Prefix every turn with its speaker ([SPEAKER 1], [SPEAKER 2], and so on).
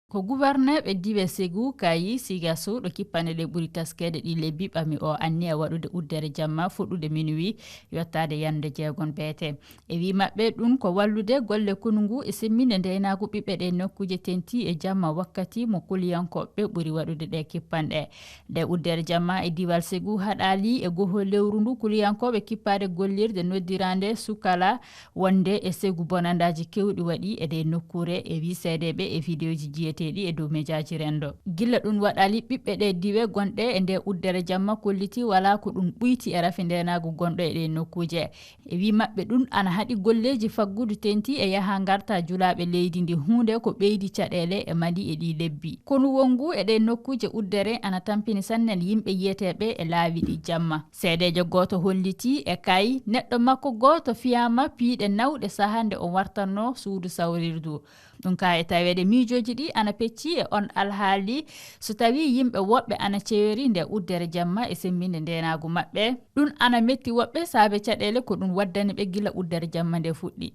[SPEAKER 1] ko gouverneɓe diwe Ségou Kayi Sigassou ɗo kippane ɓuri taskede ɗi lebbi ɓami o anni e waɗude uddere jamma fuɗɗude minuit yottade yande jeegon beete e wi mabɓe ɗum ko wallude golle konungu e semminde ndeynagu ɓiɓɓe ɗe nokkuje tenti e jamma wakkati mo kuliyankoɓe ɓuri waɗude ɗe kippanɗe nde uddere jamma e diwal Ségou haɗali e goho lewru ndu kuliyankoɓe kippade gollirde noddirande sukala wonde e Ségou bonandaji kewɗi waɗi e ɗe nokkure e wi seedeɓe e vidéo ji jiyeteɗi e dow médiaji rendo gilla ɗum waɗali ɓiɓɓe ɗe diwe gonɗe e nde uddere jamma kolliti wala ko ɗum ɓuyti e rafi ndenagu gonɗo e ɗe nokkuje e wi mabɓe ɗum ana haɗi golleji faggudu tenti e yaha garta julaɓe leydi ndi hunde ko ɓeydi caɗele e mali e ɗi lebbi kono wongu e ɗe nokkuje uddere ana tampini sannen yimɓe yiyeteɓe e laawi ɗi jamma seedejo goto holliti e kay neɗɗo makko goto fiyama piiɗe nawɗe sahande o wartanno suudu sawrirdu ɗum ka e tawede miijoji ɗi ana pecci e on alhaali so tawi yimɓe woɓɓe ana ceweri nde uddere jamma e semminde ndenagu mabɓe ɗum ana metti woɓɓe saabe caɗele ko ɗum waddani ɓe gila uddere jamma nde fuɗɗi